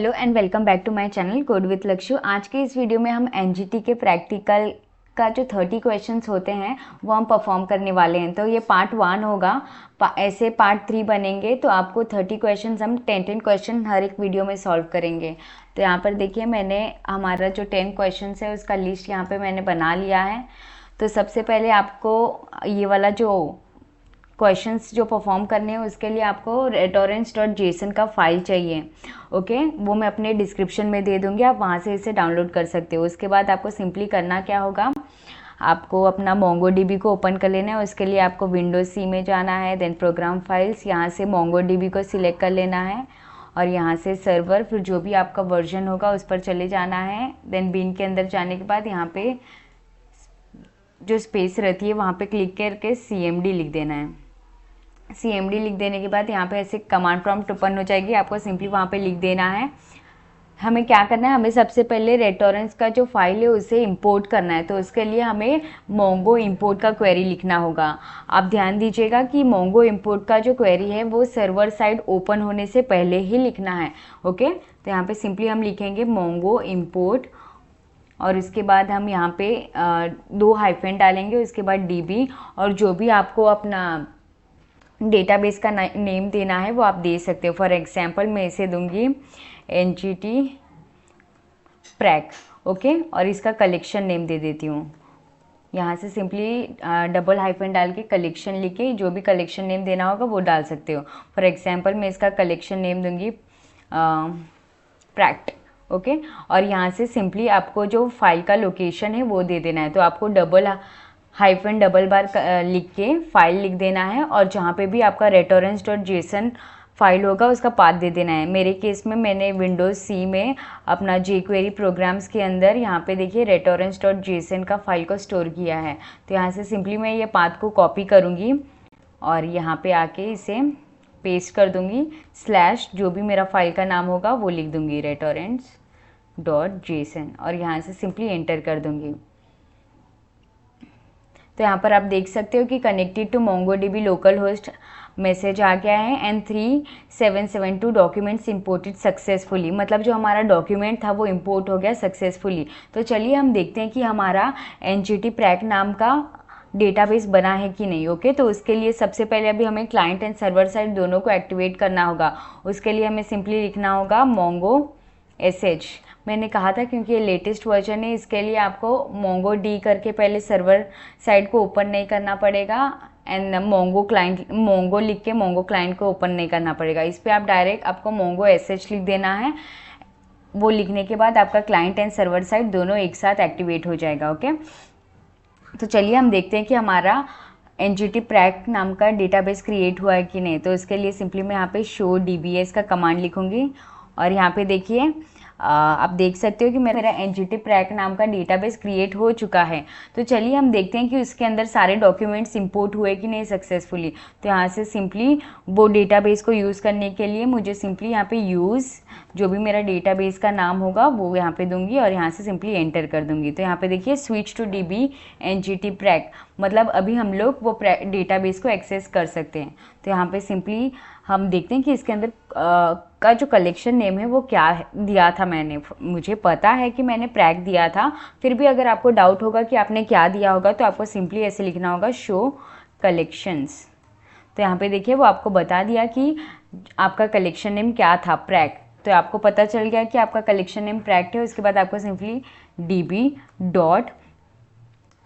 Hello and welcome back to my channel code with Lakshya. आज के इस वीडियो में हम एनजीटी के प्रैक्टिकल का जो 30 क्वेश्चंस होते हैं वो हम परफॉर्म करने वाले हैं। तो ये पार्ट 1 होगा, ऐसे पार्ट 3 बनेंगे। तो आपको 30 क्वेश्चंस हम 10 क्वेश्चन हर एक वीडियो में सॉल्व करेंगे। तो यहाँ पर देखिए, मैंने हमारा जो 10 क्वेश्चन है उसका लिस्ट यहाँ पर मैंने बना लिया है। तो सबसे पहले आपको ये वाला जो क्वेश्चंस जो परफॉर्म करने हैं उसके लिए आपको retorrents.json का फाइल चाहिए। ओके, वो मैं अपने डिस्क्रिप्शन में दे दूंगी, आप वहाँ से इसे डाउनलोड कर सकते हो। उसके बाद आपको सिंपली करना क्या होगा, आपको अपना MongoDB को ओपन कर लेना है। उसके लिए आपको विंडोज सी में जाना है, देन प्रोग्राम फाइल्स, यहाँ से MongoDB को सिलेक्ट कर लेना है और यहाँ से सर्वर, फिर जो भी आपका वर्जन होगा उस पर चले जाना है। देन बिन के अंदर जाने के बाद यहाँ पे जो स्पेस रहती है वहाँ पे क्लिक करके CMD लिख देना है। CMD लिख देने के बाद यहाँ पे ऐसे कमांड प्रॉम्प्ट ओपन हो जाएगी, आपको सिंपली वहाँ पे लिख देना है। हमें क्या करना है, हमें सबसे पहले रेटोरेंस का जो फाइल है उसे इंपोर्ट करना है। तो उसके लिए हमें मोंगो इंपोर्ट का क्वेरी लिखना होगा। आप ध्यान दीजिएगा कि मोंगो इंपोर्ट का जो क्वेरी है वो सर्वर साइड ओपन होने से पहले ही लिखना है। ओके, तो यहाँ पे सिंपली हम लिखेंगे मोंगो इंपोर्ट और उसके बाद हम यहाँ पे 2 हाइफन डालेंगे, उसके बाद DB और जो भी आपको अपना डेटाबेस का नेम देना है वो आप दे सकते हो। फॉर एग्जांपल मैं इसे दूंगी NGT प्रैक। ओके, और इसका कलेक्शन नेम दे देती हूँ। यहाँ से सिंपली डबल हाइफन डाल के कलेक्शन लिख के जो भी कलेक्शन नेम देना होगा वो डाल सकते हो। फॉर एग्जांपल मैं इसका कलेक्शन नेम दूंगी प्रैक्ट। ओके, और यहाँ से सिंपली आपको जो फाइल का लोकेशन है वो दे देना है। तो आपको डबल बार लिख के फाइल लिख देना है और जहाँ पे भी आपका retorrents.json फाइल होगा उसका पाथ दे देना है। मेरे केस में मैंने विंडोज सी में अपना jQuery प्रोग्राम्स के अंदर यहाँ पे देखिए retorrents.json का फाइल को स्टोर किया है। तो यहाँ से सिंपली मैं ये पाथ को कॉपी करूँगी और यहाँ पे आके इसे पेस्ट कर दूँगी, स्लैश जो भी मेरा फाइल का नाम होगा वो लिख दूँगी retorrents.json और यहाँ से सिंपली एंटर कर दूँगी। तो यहाँ पर आप देख सकते हो कि connected to MongoDB local host message आ गया है एंड 3772 डॉक्यूमेंट्स इंपोर्टेड सक्सेसफुली। मतलब जो हमारा डॉक्यूमेंट था वो इंपोर्ट हो गया सक्सेसफुली। तो चलिए हम देखते हैं कि हमारा NGT प्रैक नाम का डेटाबेस बना है कि नहीं। ओके, तो उसके लिए सबसे पहले अभी हमें क्लाइंट एंड सर्वर साइड दोनों को एक्टिवेट करना होगा। उसके लिए हमें सिंपली लिखना होगा Mongo SH। मैंने कहा था क्योंकि ये लेटेस्ट वर्जन है, इसके लिए आपको MongoD करके पहले सर्वर साइड को ओपन नहीं करना पड़ेगा एंड Mongo लिख के Mongo क्लाइंट को ओपन नहीं करना पड़ेगा। इस पर आप डायरेक्ट आपको Mongo SH लिख देना है। वो लिखने के बाद आपका क्लाइंट एंड सर्वर साइड दोनों एक साथ एक्टिवेट हो जाएगा। ओके, तो चलिए हम देखते हैं कि हमारा NGT प्रैक नाम का डेटाबेस क्रिएट हुआ है कि नहीं। तो इसके लिए सिंपली मैं यहाँ पे शो DBS का कमांड लिखूंगी और यहाँ पे देखिए आप देख सकते हो कि मेरा NGT प्रैक नाम का डेटाबेस क्रिएट हो चुका है। तो चलिए हम देखते हैं कि उसके अंदर सारे डॉक्यूमेंट्स इंपोर्ट हुए कि नहीं सक्सेसफुली। तो यहाँ से सिंपली वो डेटाबेस को यूज़ करने के लिए मुझे सिंपली यहाँ पे यूज़ जो भी मेरा डेटाबेस का नाम होगा वो यहाँ पे दूंगी और यहाँ से सिंपली एंटर कर दूंगी। तो यहाँ पे देखिए switch to DB NGT prac, मतलब अभी हम लोग वो डेटाबेस को एक्सेस कर सकते हैं। तो यहाँ पे सिंपली हम देखते हैं कि इसके अंदर का जो कलेक्शन नेम है वो क्या दिया था मैंने। मुझे पता है कि मैंने प्रैक दिया था, फिर भी अगर आपको डाउट होगा कि आपने क्या दिया होगा तो आपको सिंपली ऐसे लिखना होगा शो कलेक्शंस। तो यहाँ पे देखिए वो आपको बता दिया कि आपका कलेक्शन नेम क्या था, प्रैक। तो आपको पता चल गया कि आपका कलेक्शन नेम प्रैक है। उसके बाद आपको सिंपली DB डॉट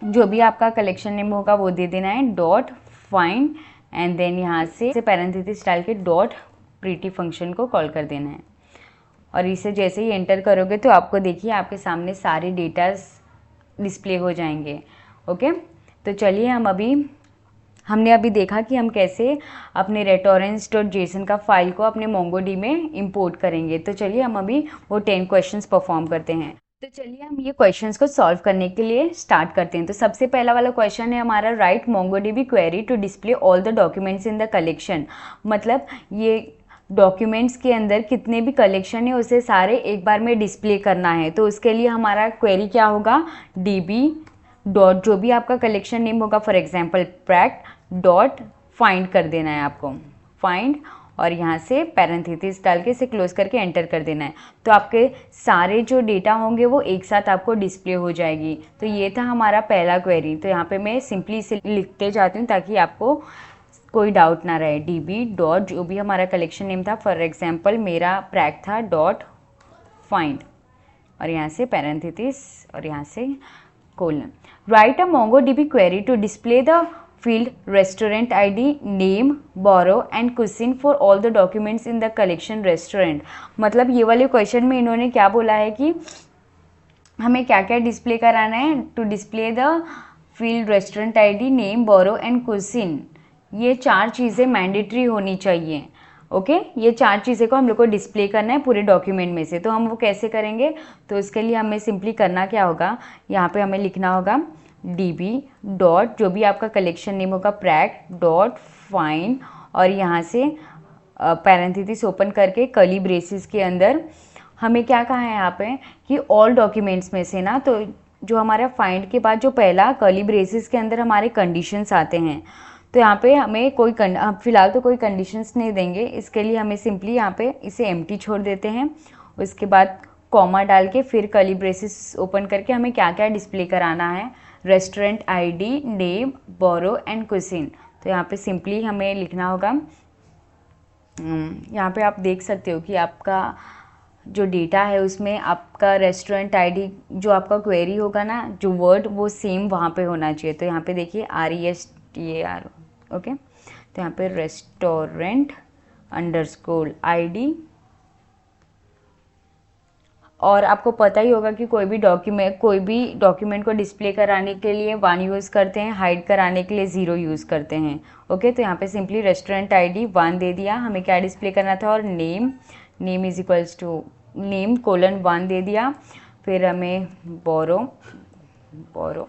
जो भी आपका कलेक्शन नेम होगा वो दे देना है, डॉट फाइंड एंड देन यहाँ से पैरेंथेसिस डाल के डॉट प्रीटी फंक्शन को कॉल कर देना है। और इसे जैसे ही एंटर करोगे तो आपको देखिए आपके सामने सारे डेटास डिस्प्ले हो जाएंगे। ओके, तो चलिए हमने अभी देखा कि हम कैसे अपने retorrents.json का फाइल को अपने MongoD में इंपोर्ट करेंगे। तो चलिए हम अभी वो 10 क्वेश्चंस परफॉर्म करते हैं। तो चलिए हम ये क्वेश्चंस को सॉल्व करने के लिए स्टार्ट करते हैं। तो सबसे पहला वाला क्वेश्चन है हमारा, write MongoDB query to display all the documents in the collection. मतलब ये डॉक्यूमेंट्स के अंदर कितने भी कलेक्शन है उसे सारे एक बार में डिस्प्ले करना है। तो उसके लिए हमारा क्वेरी क्या होगा, DB डॉट जो भी आपका कलेक्शन नेम होगा, for example Prague dot find कर देना है आपको, फाइंड और यहाँ से पैरेंथेसिस डाल के इसे क्लोज करके एंटर कर देना है। तो आपके सारे जो डेटा होंगे वो एक साथ आपको डिस्प्ले हो जाएगी। तो ये था हमारा पहला क्वेरी। तो यहाँ पे मैं सिंपली इसे लिखते जाती हूँ ताकि आपको कोई डाउट ना रहे। db डॉट जो भी हमारा कलेक्शन नेम था, फॉर एग्जांपल मेरा प्रैक था डॉट फाइंड, और यहाँ से पैरेंथेसिस और यहाँ से colon. Write a MongoDB query to display the field restaurant ID, name, borough and cuisine for all the documents in the collection restaurant. मतलब ये वाले क्वेश्चन में इन्होंने क्या बोला है कि हमें क्या क्या डिस्प्ले कराना है। To display the field restaurant ID, name, borough and cuisine, ये 4 चीज़ें मैंडेटरी होनी चाहिए। ओके ये 4 चीज़ें को हम लोग को डिस्प्ले करना है पूरे डॉक्यूमेंट में से। तो हम वो कैसे करेंगे, तो इसके लिए हमें सिंपली करना क्या होगा, यहाँ पे हमें लिखना होगा db डॉट जो भी आपका कलेक्शन नेम होगा प्रैक डॉट फाइंड, और यहाँ से पैरेंथेसिस ओपन करके कर्ली ब्रेसेस के अंदर हमें क्या कहा है यहाँ पे कि ऑल डॉक्यूमेंट्स में से ना, तो जो हमारा फाइंड के बाद जो पहला कर्ली ब्रेसेस के अंदर हमारे कंडीशंस आते हैं, तो यहाँ पे हमें कोई फिलहाल तो कोई कंडीशंस नहीं देंगे। इसके लिए हमें सिंपली यहाँ पे इसे एम्प्टी छोड़ देते हैं। उसके बाद कॉमा डाल के फिर कर्ली ब्रेसेस ओपन करके हमें क्या क्या डिस्प्ले कराना है, restaurant ID, name, borough and cuisine. तो यहाँ पे सिंपली हमें लिखना होगा, यहाँ पे आप देख सकते हो कि आपका जो डेटा है उसमें आपका रेस्टोरेंट ID जो आपका क्वेरी होगा ना, जो वर्ड वो सेम वहाँ पे होना चाहिए। तो यहाँ पे देखिए RESTAR, ओके। तो यहाँ पे रेस्टोरेंट अंडरस्कोर ID, और आपको पता ही होगा कि कोई भी डॉक्यूमेंट को डिस्प्ले कराने के लिए 1 यूज़ करते हैं, हाइड कराने के लिए 0 यूज़ करते हैं। ओके तो यहाँ पे सिंपली रेस्टोरेंट ID 1 दे दिया, हमें क्या डिस्प्ले करना था, और name is equals to name colon 1 दे दिया। फिर हमें बोरो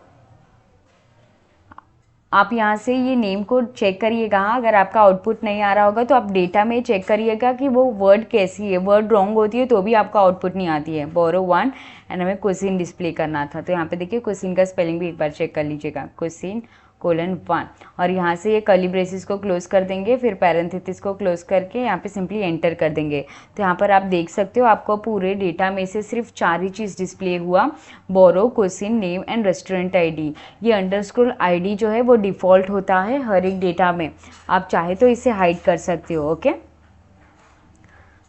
आप यहाँ से ये नेम को चेक करिएगा। अगर आपका आउटपुट नहीं आ रहा होगा तो आप डेटा में चेक करिएगा कि वो वर्ड कैसी है, वर्ड रॉन्ग होती है तो भी आपका आउटपुट नहीं आती है। बोरो 1 एंड हमें कुजिन डिस्प्ले करना था। तो यहाँ पे देखिए कुजिन का स्पेलिंग भी एक बार चेक कर लीजिएगा, कुजिन कोलन 1, और यहाँ से ये कर्ली ब्रेसेस को क्लोज कर देंगे, फिर पैरेंथेसिस को क्लोज करके यहाँ पे सिंपली एंटर कर देंगे। तो यहाँ पर आप देख सकते हो आपको पूरे डेटा में से सिर्फ 4 ही चीज़ डिस्प्ले हुआ, borough, cuisine, name and restaurant ID। ये अंडरस्कोर ID जो है वो डिफ़ॉल्ट होता है हर एक डेटा में, आप चाहे तो इसे हाइड कर सकते हो। ओके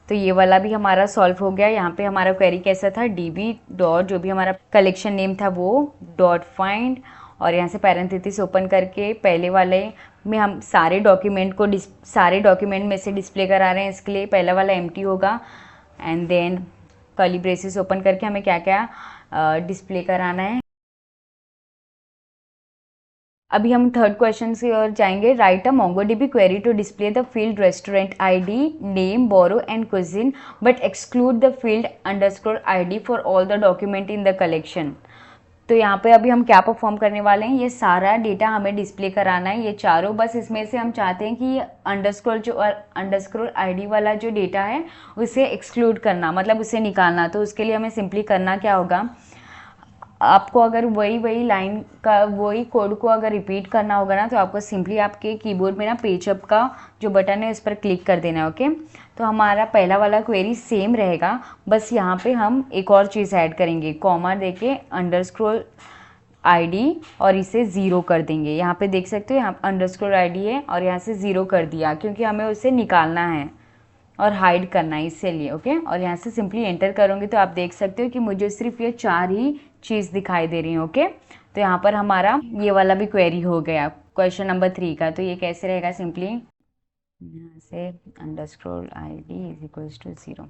तो ये वाला भी हमारा सॉल्व हो गया। यहाँ पे हमारा क्वेरी कैसा था, db डॉट जो भी हमारा कलेक्शन नेम था वो डॉट फाइंड, और यहाँ से पैरेंथेसिस ओपन करके पहले वाले में हम सारे डॉक्यूमेंट में से डिस्प्ले करा रहे हैं, इसके लिए पहला वाला एम्प्टी होगा। And then curly braces open करके हमें क्या क्या डिस्प्ले कराना है। अभी हम थर्ड क्वेश्चन की ओर जाएंगे। Write a MongoDB query to display the field restaurant ID, name, borough and cuisine but exclude the field underscore ID for all the document in the collection. तो यहाँ पे अभी हम क्या परफॉर्म करने वाले हैं, ये सारा डेटा हमें डिस्प्ले कराना है, ये चारों। बस इसमें से हम चाहते हैं कि ये अंडरस्कोर ID वाला जो डेटा है उसे एक्सक्लूड करना, मतलब उसे निकालना। तो उसके लिए हमें सिंपली करना क्या होगा, आपको अगर वही लाइन का वही कोड को अगर रिपीट करना होगा ना, तो आपको सिंपली आपके कीबोर्ड में ना पेजअप का जो बटन है उस पर क्लिक कर देना है। ओके तो हमारा पहला वाला क्वेरी सेम रहेगा, बस यहाँ पे हम एक और चीज़ ऐड करेंगे, कॉमा देके अंडरस्कोर ID और इसे 0 कर देंगे। यहाँ पे देख सकते हो यहाँ अंडरस्कोर ID है और यहाँ से 0 कर दिया, क्योंकि हमें उसे निकालना है और हाइड करना है इसलिए। ओके और यहाँ से सिंपली एंटर करोगे तो आप देख सकते हो कि मुझे सिर्फ ये 4 ही चीज़ दिखाई दे रही है। ओके तो यहाँ पर हमारा ये वाला भी क्वेरी हो गया क्वेश्चन नंबर 3 का। तो ये कैसे रहेगा, सिंपली यहाँ से underscore ID is equals to 0।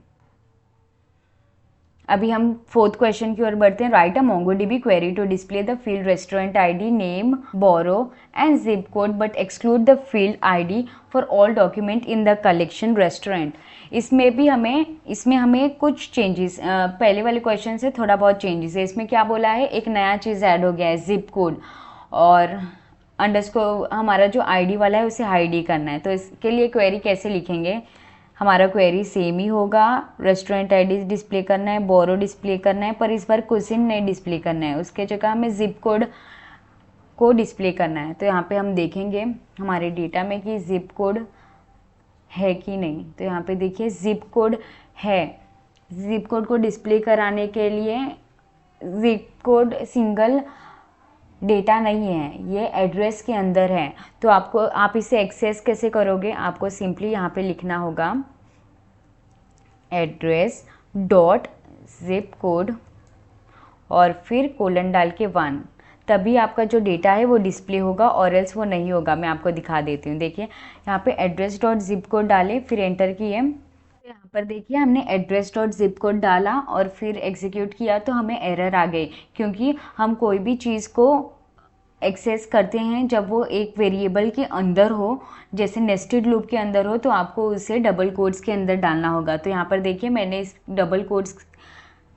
अभी हम फोर्थ क्वेश्चन की ओर बढ़ते हैं। Write a MongoDB query to display the field restaurant ID, name, borough and zip code but exclude the field ID for all document in the collection restaurant. इसमें हमें कुछ changes, पहले वाले क्वेश्चन से थोड़ा बहुत चेंजेस है। इसमें क्या बोला है, एक नया चीज़ ऐड हो गया है, जिप कोड, और अंडरस्कोर हमारा जो ID वाला है उसे हाइड ही करना है। तो इसके लिए क्वेरी कैसे लिखेंगे, हमारा क्वेरी सेम ही होगा, रेस्टोरेंट ID डिस्प्ले करना है, बोरो डिस्प्ले करना है, पर इस बार कुजिन नहीं डिस्प्ले करना है, उसके जगह हमें जिप कोड को डिस्प्ले करना है। तो यहाँ पे हम देखेंगे हमारे डेटा में कि जिप कोड है कि नहीं। तो यहाँ पे देखिए जिप कोड है, जिप कोड को डिस्प्ले कराने के लिए जिप कोड सिंगल डेटा नहीं है, ये एड्रेस के अंदर है। तो आप इसे एक्सेस कैसे करोगे, आपको सिंपली यहाँ पे लिखना होगा एड्रेस डॉट जिप कोड और फिर कोलन डाल के 1, तभी आपका जो डेटा है वो डिस्प्ले होगा, और एल्स वो नहीं होगा। मैं आपको दिखा देती हूँ। देखिए यहाँ पे एड्रेस डॉट जिप कोड डाले, फिर एंटर किए। यहाँ पर देखिए हमने एड्रेस डॉट जिप कोड डाला और फिर एग्जीक्यूट किया तो हमें एरर आ गई, क्योंकि हम कोई भी चीज़ को एक्सेस करते हैं जब वो एक वेरिएबल के अंदर हो, जैसे नेस्टेड लूप के अंदर हो, तो आपको उसे डबल कोट्स के अंदर डालना होगा। तो यहाँ पर देखिए मैंने इस डबल कोट्स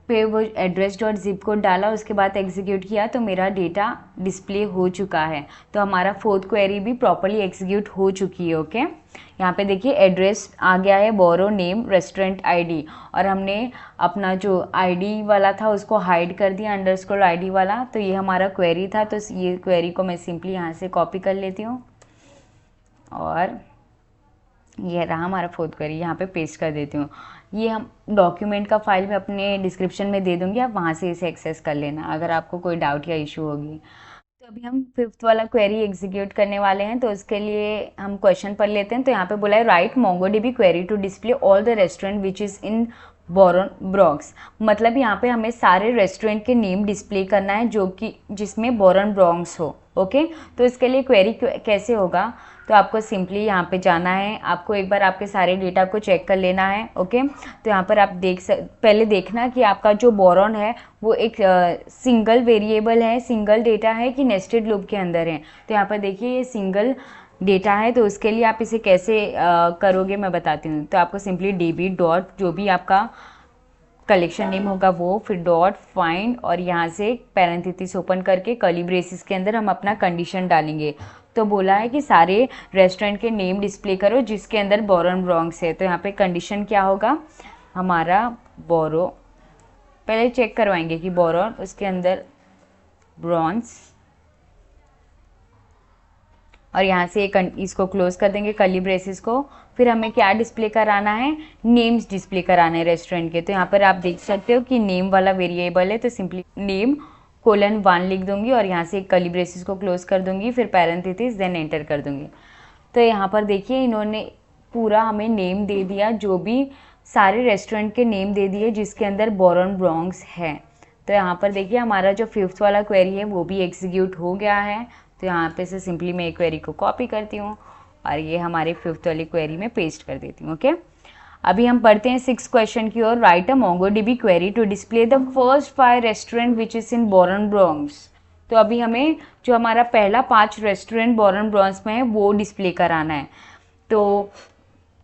पे वो एड्रेस डॉट जिप कोड डाला, उसके बाद एग्जीक्यूट किया तो मेरा डेटा डिस्प्ले हो चुका है। तो हमारा फोर्थ क्वेरी भी प्रॉपर्ली एग्जीक्यूट हो चुकी है। ओके, यहाँ पे देखिए एड्रेस आ गया है बोरो नेम रेस्टोरेंट आईडी, और हमने अपना जो आईडी वाला था उसको हाइड कर दिया, अंडरस्कोर आईडी वाला। तो ये हमारा क्वेरी था, तो ये क्वेरी को मैं सिंपली यहाँ से कॉपी कर लेती हूँ और ये रहा हमारा फोर्थ क्वेरी, यहाँ पे पेस्ट कर देती हूँ। ये हम डॉक्यूमेंट का फाइल मैं अपने डिस्क्रिप्शन में दे दूँगी, आप वहाँ से इसे एक्सेस कर लेना अगर आपको कोई डाउट या इशू होगी। तो अभी हम फिफ्थ वाला क्वेरी एग्जीक्यूट करने वाले हैं, तो उसके लिए हम क्वेश्चन पढ़ लेते हैं। तो यहाँ पे बोला है write MongoDB query to display all the restaurant which is in Bronx. मतलब यहाँ पे हमें सारे रेस्टोरेंट के नेम डिस्प्ले करना है जो कि जिसमें बोरन ब्रॉन्क्स हो। ओके, तो इसके लिए क्वेरी कैसे होगा, तो आपको सिंपली यहाँ पे जाना है, आपको एक बार आपके सारे डेटा को चेक कर लेना है। ओके, तो यहाँ पर आप पहले देखना कि आपका जो बोरॉन है वो एक सिंगल वेरिएबल है, सिंगल डेटा है कि नेस्टेड लूप के अंदर है। तो यहाँ पर देखिए ये सिंगल डेटा है, तो उसके लिए आप इसे कैसे करोगे मैं बताती हूँ। तो आपको सिंपली db डॉट जो भी आपका कलेक्शन नेम होगा वो, फिर डॉट फाइंड, और यहाँ से पैरेंथेसिस ओपन करके कर्ली ब्रेसेस के अंदर हम अपना कंडीशन डालेंगे। तो बोला है कि सारे रेस्टोरेंट के नेम डिस्प्ले करो जिसके अंदर बोरन ब्रॉन्क्स है। तो यहाँ पे कंडीशन क्या होगा, हमारा बोरो, पहले चेक करवाएंगे कि बोरन उसके अंदर ब्रॉन्स, और यहाँ से इसको क्लोज कर देंगे कर्ली ब्रेसेस को। फिर हमें क्या डिस्प्ले कराना है, नेम्स डिस्प्ले कराने हैं रेस्टोरेंट के। तो यहाँ पर आप देख सकते हो कि नेम वाला वेरिएबल है, तो सिंपली नेम कोलन 1 लिख दूंगी और यहाँ से कर्ली ब्रेसेस को क्लोज कर दूंगी, फिर पैरेंथेसिस, देन एंटर कर दूंगी। तो यहाँ पर देखिए इन्होंने पूरा हमें नेम दे दिया, जो भी सारे रेस्टोरेंट के नेम दे दिए जिसके अंदर बोरन ब्रॉन्क्स है। तो यहाँ पर देखिए हमारा जो फिफ्थ वाला क्वेरी है वो भी एग्जीक्यूट हो गया है। तो यहाँ पे से सिंपली मैं एक क्वेरी को कॉपी करती हूँ और ये हमारे फिफ्थ वाली क्वेरी में पेस्ट कर देती हूँ। ओके, अभी हम पढ़ते हैं 6 क्वेश्चन की ओर। Write a MongoDB query to display the first 5 restaurant which is in borough Bronx. तो अभी हमें जो हमारा पहला 5 रेस्टोरेंट बोरन ब्रॉन्क्स में है वो डिस्प्ले कराना है। तो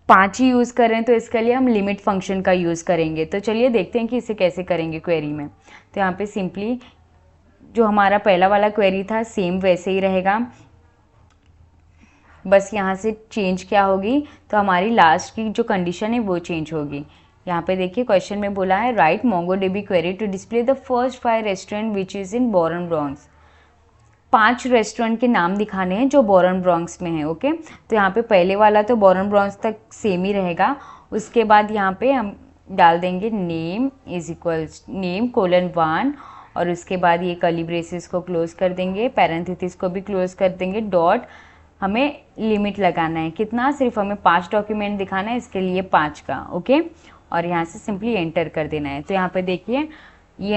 5 ही यूज़ करें, तो इसके लिए हम लिमिट फंक्शन का यूज़ करेंगे। तो चलिए देखते हैं कि इसे कैसे करेंगे क्वेरी में। तो यहाँ पे सिंपली जो हमारा पहला वाला क्वेरी था सेम वैसे ही रहेगा, बस यहाँ से चेंज क्या होगी, तो हमारी लास्ट की जो कंडीशन है वो चेंज होगी। यहाँ पे देखिए क्वेश्चन में बोला है write MongoDB query to display the first 5 restaurant which is in borough Bronx. 5 restaurant के नाम दिखाने हैं जो बोरन ब्रॉन्क्स में है। ओके, तो यहाँ पे पहले वाला तो बोरन ब्रॉन्क्स तक सेम ही रहेगा। उसके बाद यहाँ पे हम डाल देंगे name is equals name colon 1, और उसके बाद ये कर्ली ब्रेसेस को क्लोज कर देंगे, पैरेंथेसिस को भी क्लोज कर देंगे, डॉट, हमें लिमिट लगाना है कितना, सिर्फ हमें 5 डॉक्यूमेंट दिखाना है, इसके लिए 5 का। ओके, और यहाँ से सिंपली एंटर कर देना है। तो यहाँ पे देखिए ये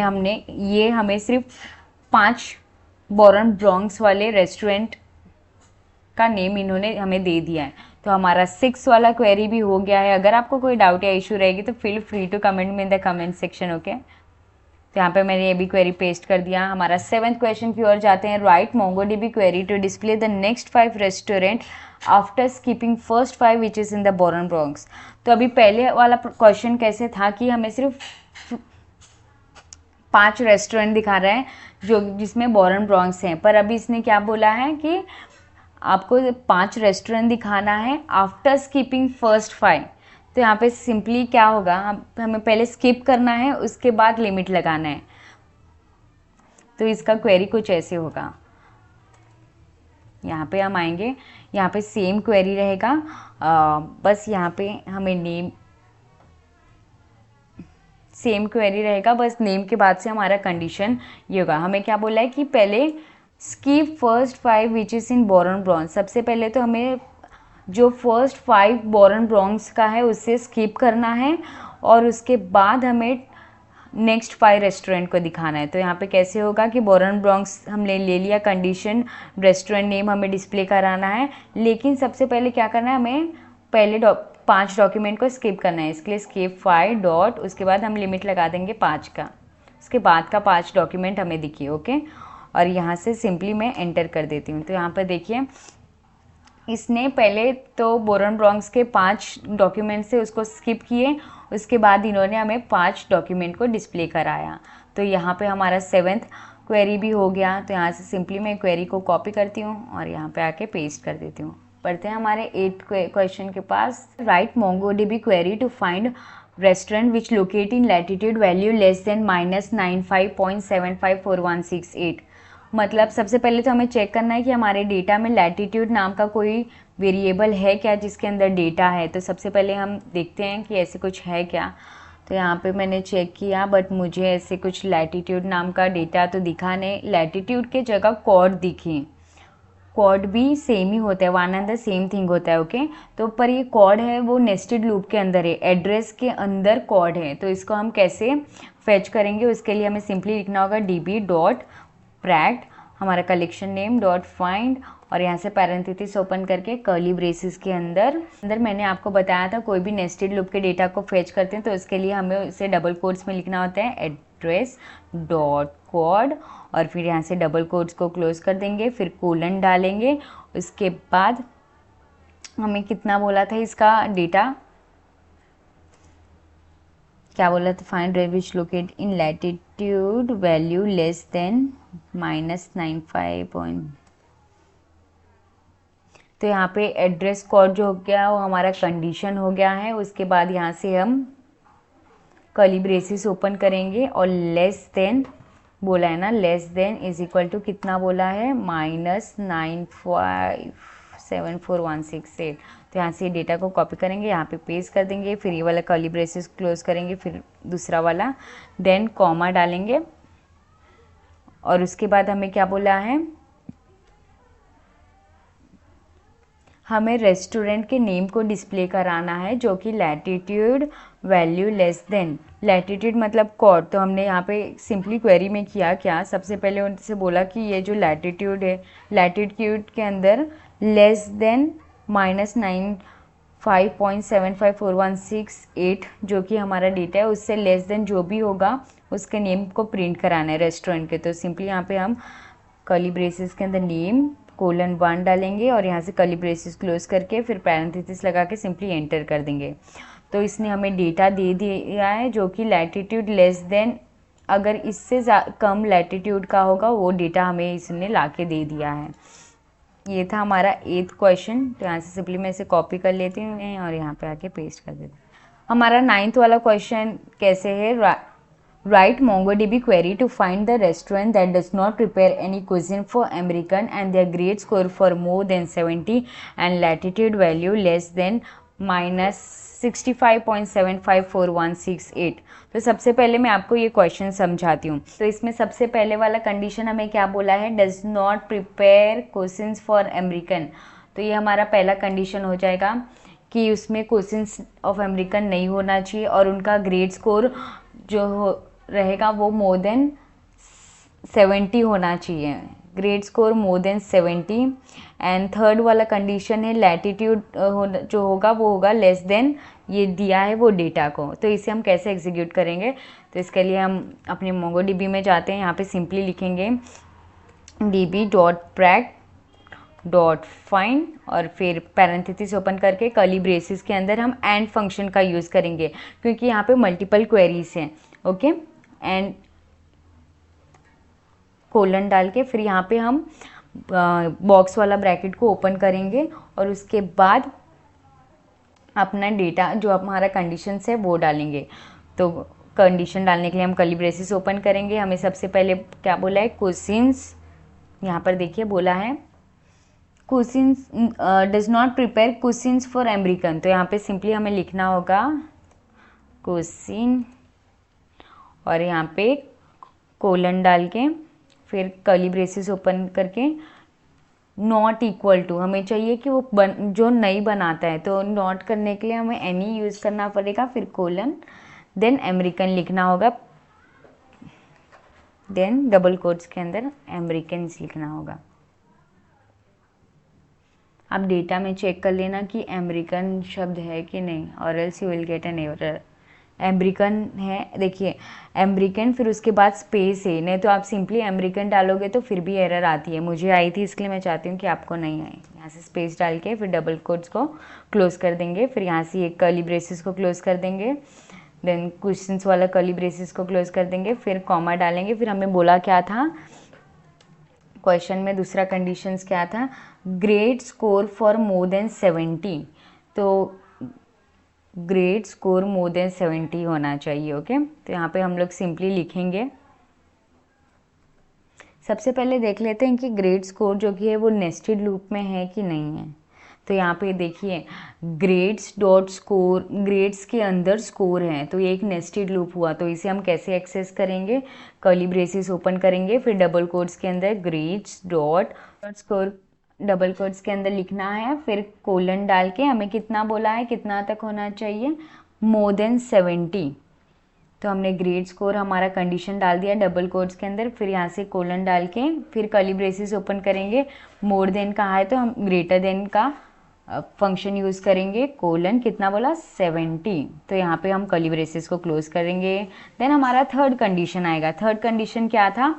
हमें सिर्फ 5 बोरन ब्रॉन्क्स वाले रेस्टोरेंट का नेम इन्होंने हमें दे दिया है। तो हमारा 6 वाला क्वेरी भी हो गया है। अगर आपको कोई डाउट या इशू रहेगी तो फील फ्री टू कमेंट में in the comment section. Okay, तो यहाँ पे मैंने ये भी क्वेरी पेस्ट कर दिया। हमारा 7th क्वेश्चन की ओर जाते हैं। Write MongoDB query to display the next 5 restaurant after skipping first 5 which is in the borough Bronx. तो अभी पहले वाला क्वेश्चन कैसे था कि हमें सिर्फ 5 रेस्टोरेंट दिखा रहा है जो जिसमें बोरन ब्रॉन्क्स हैं, पर अभी इसने क्या बोला है कि आपको 5 रेस्टोरेंट दिखाना है आफ्टर स्किपिंग फर्स्ट 5। तो यहाँ पे सिंपली क्या होगा, हमें पहले स्किप करना है, उसके बाद लिमिट लगाना है। तो इसका क्वेरी कुछ ऐसे होगा, यहाँ पे हम आएंगे, यहाँ पे सेम क्वेरी रहेगा, बस यहाँ पे हमें नेम सेम क्वेरी रहेगा, बस नेम के बाद से हमारा कंडीशन ये होगा। हमें क्या बोला है कि पहले skip first 5 which is in boron bronze. सबसे पहले तो हमें जो फर्स्ट 5 बोरॉन ब्रॉन्ज का है उससे स्किप करना है और उसके बाद हमें नेक्स्ट 5 रेस्टोरेंट को दिखाना है। तो यहाँ पे कैसे होगा कि बोरॉन ब्रॉन्ज हमने ले लिया कंडीशन, रेस्टोरेंट नेम हमें डिस्प्ले कराना है, लेकिन सबसे पहले क्या करना है, हमें पहले 5 डॉक्यूमेंट को स्किप करना है। इसके लिए स्किप 5 डॉट, उसके बाद हम लिमिट लगा देंगे 5 का, उसके बाद का 5 डॉक्यूमेंट हमें दिखिए। ओके, और यहाँ से सिंपली मैं एंटर कर देती हूँ। तो यहाँ पर देखिए इसने पहले तो बोरॉन ब्रॉन्ज के 5 डॉक्यूमेंट से उसको स्किप किए, उसके बाद इन्होंने हमें 5 डॉक्यूमेंट को डिस्प्ले कराया। तो यहाँ पे हमारा 7th क्वेरी भी हो गया। तो यहाँ से सिंपली मैं क्वेरी को कॉपी करती हूँ और यहाँ पे आके पेस्ट कर देती हूँ। पढ़ते हैं हमारे 8th क्वेश्चन के पास। Write MongoDB query to find restaurant which locate in latitude value less than -95.754168। मतलब सबसे पहले तो हमें चेक करना है कि हमारे डेटा में लैटिट्यूड नाम का कोई वेरिएबल है क्या जिसके अंदर डेटा है। तो सबसे पहले हम देखते हैं कि ऐसे कुछ है क्या। तो यहाँ पे मैंने चेक किया बट मुझे ऐसे कुछ लैटिट्यूड नाम का डेटा तो दिखा नहीं। लैटिट्यूड के जगह कॉर्ड दिखी, कॉर्ड भी सेम ही होता है, one and the same thing होता है। ओके, तो पर ये कॉर्ड है वो नेस्टेड लूप के अंदर है, एड्रेस के अंदर कॉर्ड है। तो इसको हम कैसे फेच करेंगे, उसके लिए हमें सिंपली लिखना होगा db.pract हमारा कलेक्शन नेम डॉट फाइंड और यहाँ से पैरेंथेसिस ओपन करके कर्ली ब्रेसेस के अंदर मैंने आपको बताया था कोई भी नेस्टेड लूप के डेटा को फेच करते हैं तो इसके लिए हमें उसे डबल कोट्स में लिखना होता है, एड्रेस डॉट कॉर्ड, और फिर यहाँ से डबल कोट्स को क्लोज कर देंगे, फिर कोलन डालेंगे। उसके बाद हमें कितना बोला था इसका डेटा, क्या बोला था, find range which locate in latitude value less then -95. तो यहाँ पे एड्रेस कोड जो हो गया वो हमारा कंडीशन हो गया है। उसके बाद यहाँ से हम कर्ली ब्रेसेस ओपन करेंगे और लेस देन बोला है ना, less than is equal to कितना बोला है, -95.74168। तो यहाँ से डेटा को कॉपी करेंगे, यहाँ पे पेस्ट कर देंगे, फिर ये वाला कर्ली ब्रेसेस क्लोज करेंगे, फिर दूसरा वाला, देन कॉमा डालेंगे और उसके बाद हमें क्या बोला है, हमें रेस्टोरेंट के नेम को डिस्प्ले कराना है जो कि latitude value less then, latitude मतलब कॉर्ड। तो हमने यहाँ पे सिंपली क्वेरी में किया क्या, सबसे पहले उनसे बोला कि ये जो लैटिट्यूड है, लैटिट्यूड के अंदर लेस देन -95.75416.8 जो कि हमारा डेटा है उससे लेस देन जो भी होगा उसके नेम को प्रिंट कराना है रेस्टोरेंट के। तो सिंपली यहाँ पे हम कर्ली ब्रेसेस के अंदर नेम :1 डालेंगे और यहाँ से कर्ली ब्रेसेस क्लोज करके फिर पैरेंथेसिस लगा के सिंपली एंटर कर देंगे। तो इसने हमें डेटा दे दिया है जो कि लैटिट्यूड लेस देन, अगर इससे कम लैटिट्यूड का होगा वो डेटा हमें इसने ला के दे दिया है। ये था हमारा 8th क्वेश्चन। तो यहाँ से सिंपली मैं इसे कॉपी कर लेती हूँ और यहाँ पे आके पेस्ट कर देती हूँ। हमारा 9th वाला क्वेश्चन कैसे है, Write MongoDB query to find the restaurant that does not prepare any cuisine for American and their grade score for more than 70 and latitude value less than -65.754168। तो सबसे पहले मैं आपको ये क्वेश्चन समझाती हूँ। तो इसमें सबसे पहले वाला कंडीशन हमें क्या बोला है, does not prepare questions for American. तो ये हमारा पहला कंडीशन हो जाएगा कि उसमें क्वेश्चंस ऑफ अमेरिकन नहीं होना चाहिए और उनका ग्रेड स्कोर जो रहेगा वो मोर देन 70 होना चाहिए, grade score more then 70। And third वाला कंडीशन है लैटिट्यूड जो होगा वो होगा लेस देन ये दिया है वो डेटा को। तो इसे हम कैसे एग्जीक्यूट करेंगे, तो इसके लिए हम अपने मोंगोडीबी में जाते हैं, यहाँ पे सिंपली लिखेंगे db.pract.find और फिर पैरेंथेसिस ओपन करके कर्ली ब्रेसेस के अंदर हम एंड फंक्शन का यूज़ करेंगे क्योंकि यहाँ पे मल्टीपल क्वेरीज हैं। ओके, एंड कोलन डाल के फिर यहाँ पे हम बॉक्स वाला ब्रैकेट को ओपन करेंगे और उसके बाद अपना डेटा जो हमारा कंडीशंस है वो डालेंगे। तो कंडीशन डालने के लिए हम कर्ली ब्रेसेस ओपन करेंगे। हमें सबसे पहले क्या बोला है, क्वेश्चंस, यहाँ पर देखिए बोला है cuisines does not prepare cuisines for American. तो यहाँ पे सिंपली हमें लिखना होगा कुसिन और यहाँ पे कोलन डाल के फिर कर्ली ब्रेसेस ओपन करके नॉट इक्वल टू, हमें चाहिए कि वो जो नहीं बनाता है, तो नॉट करने के लिए हमें एनी यूज़ करना पड़ेगा, फिर कोलन, देन अमेरिकन लिखना होगा, देन डबल कोट्स के अंदर अमेरिकन लिखना होगा। आप डेटा में चेक कर लेना कि अमेरिकन शब्द है कि नहीं, और else you will get an error. American है, देखिए अमेरिकन फिर उसके बाद स्पेस है, नहीं तो आप सिंपली अमेरिकन डालोगे तो फिर भी एरर आती है। मुझे आई थी इसलिए मैं चाहती हूँ कि आपको नहीं आए। यहाँ से स्पेस डाल के फिर डबल कोट्स को क्लोज कर देंगे, फिर यहाँ से एक कर्ली ब्रेसेस को क्लोज कर देंगे, देन क्वेश्चंस वाला कर्ली ब्रेसेस को क्लोज कर देंगे, फिर कॉमा डालेंगे। फिर हमें बोला क्या था क्वेश्चन में, दूसरा कंडीशंस क्या था, grade score for more than 70। तो ग्रेड स्कोर मोर देन 70 होना चाहिए। ओके, तो यहाँ पे हम लोग सिंपली लिखेंगे। सबसे पहले देख लेते हैं कि ग्रेड स्कोर जो कि है वो नेस्टेड लूप में है कि नहीं है। तो यहाँ पे देखिए ग्रेड्स डॉट स्कोर, ग्रेड्स के अंदर स्कोर है, तो ये एक नेस्टेड लूप हुआ। तो इसे हम कैसे एक्सेस करेंगे, कर्ली ब्रेसेस ओपन करेंगे, फिर डबल कोट्स के अंदर grades dot score double quotes के अंदर लिखना है, फिर कोलन डाल के हमें कितना बोला है, कितना तक होना चाहिए, मोर देन 70। तो हमने ग्रेड स्कोर हमारा कंडीशन डाल दिया डबल कोट्स के अंदर, फिर यहाँ से कोलन डाल के फिर कर्ली ब्रेसेस ओपन करेंगे। मोर देन कहा है तो हम ग्रेटर देन का फंक्शन यूज़ करेंगे, कोलन कितना बोला 70। तो यहाँ पे हम कर्ली ब्रेसेस को क्लोज करेंगे। देन हमारा थर्ड कंडीशन आएगा। थर्ड कंडीशन क्या था,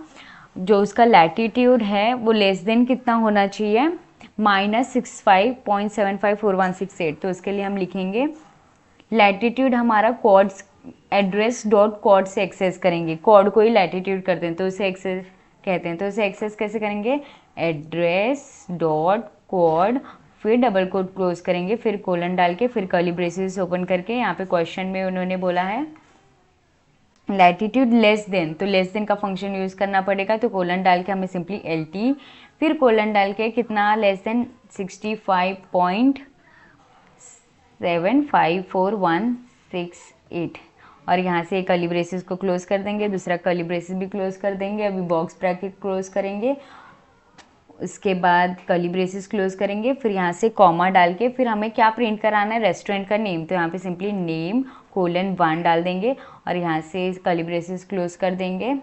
जो उसका लैटिट्यूड है वो लेस देन कितना होना चाहिए, -65.754168। तो उसके लिए हम लिखेंगे लैटिट्यूड हमारा कॉर्ड्स एड्रेस डॉट कॉर्ड से एक्सेस करेंगे, कॉर्ड को ही लैटिट्यूड करते हैं तो उसे एक्सेस कहते हैं। तो उसे एक्सेस कैसे करेंगे, एड्रेस डॉट कॉर्ड, फिर डबल कोट क्लोज करेंगे, फिर कोलन डाल के फिर कर्ली ब्रेसेस ओपन करके। यहाँ पे क्वेश्चन में उन्होंने बोला है लैटिट्यूड लेस देन, तो लेस देन का फंक्शन यूज़ करना पड़ेगा। तो कोलन डाल के हमें सिंपली LT, फिर कोलन डाल के कितना लेस देन 65.754168, और यहाँ से एक कर्ली ब्रेसेस को क्लोज कर देंगे, दूसरा कर्ली ब्रेसेस भी क्लोज कर देंगे। अभी बॉक्स ब्रैकेट क्लोज करेंगे, उसके बाद कर्ली ब्रेसेस क्लोज करेंगे, फिर यहाँ से कॉमा डाल के फिर हमें क्या प्रिंट कराना है, रेस्टोरेंट का नेम। तो यहाँ पे सिंपली नेम कोलन 1 डाल देंगे और यहाँ से कर्ली ब्रेसेस क्लोज कर देंगे,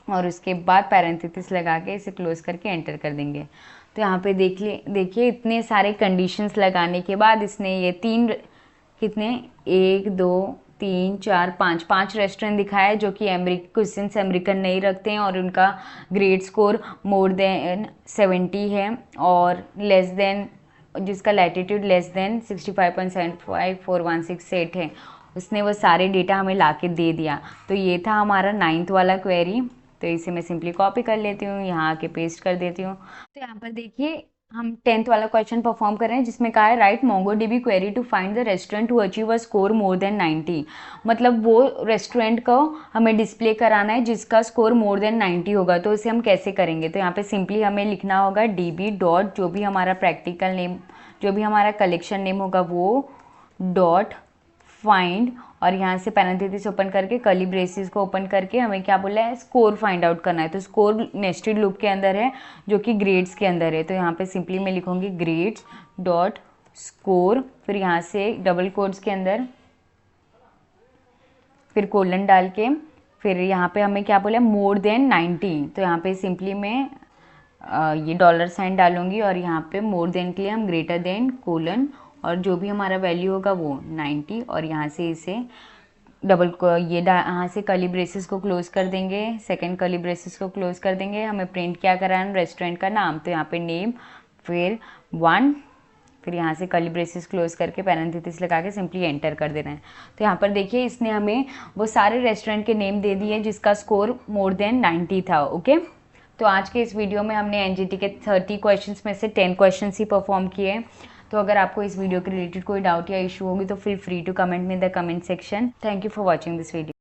और उसके बाद पैरेंथेसिस लगा के इसे क्लोज करके एंटर कर देंगे। तो यहाँ पे देखिए इतने सारे कंडीशंस लगाने के बाद इसने ये कितने 1 2 3 4 5 रेस्टोरेंट दिखाया है जो कि क्वेश्चंस अमेरिकन नहीं रखते हैं और उनका ग्रेड स्कोर मोर देन 70 है, और लेस देन जिसका लैटिट्यूड लेस देन 65.754168 है। उसने वो सारे डेटा हमें लाके दे दिया। तो ये था हमारा 9th वाला क्वेरी। तो इसे मैं सिंपली कॉपी कर लेती हूँ, यहाँ आके पेस्ट कर देती हूँ। तो यहाँ पर देखिए हम 10th वाला क्वेश्चन परफॉर्म कर रहे हैं जिसमें कहा है write MongoDB query to find the restaurant to achieve a score more than 90। मतलब वो रेस्टोरेंट को हमें डिस्प्ले कराना है जिसका स्कोर मोर देन 90 होगा। तो उसे हम कैसे करेंगे, तो यहाँ पे सिंपली हमें लिखना होगा DB डॉट जो भी हमारा प्रैक्टिकल नेम, जो भी हमारा कलेक्शन नेम होगा वो डॉट फाइंड, और यहाँ से पैरेंथेसिस ओपन करके कर्ली ब्रेसेस को ओपन करके हमें क्या बोला है, स्कोर फाइंड आउट करना है। तो स्कोर नेस्टेड लूप के अंदर है जो कि ग्रेड्स के अंदर है। तो यहाँ पे सिंपली मैं लिखूंगी ग्रेड्स डॉट स्कोर, फिर यहाँ से डबल कोट्स के अंदर फिर कोलन डाल के फिर यहाँ पे हमें क्या बोला, मोर देन 90। तो यहाँ पे सिंपली मैं ये $साइन डालूंगी और यहाँ पे मोर देन के लिए हम ग्रेटर देन कोलन, और जो भी हमारा वैल्यू होगा वो 90, और यहाँ से इसे यहाँ से कर्ली ब्रेसेस को क्लोज कर देंगे, सेकंड कर्ली ब्रेसेस को क्लोज कर देंगे। हमें प्रिंट क्या कराना है, रेस्टोरेंट का नाम। तो यहाँ पे नेम फिर 1, फिर यहाँ से कर्ली ब्रेसेस क्लोज करके पैरेंथेसिस लगा के सिंपली एंटर कर देना है। तो यहाँ पर देखिए इसने हमें वो सारे रेस्टोरेंट के नेम दे दिए जिसका स्कोर मोर देन 90 था। ओके, तो आज के इस वीडियो में हमने एनजीटी के 30 क्वेश्चंस में से 10 क्वेश्चंस ही परफॉर्म किए। तो अगर आपको इस वीडियो के रिलेटेड कोई डाउट या इशू होगी तो फील फ्री टू कमेंट में in the comment section. Thank you for watching this video.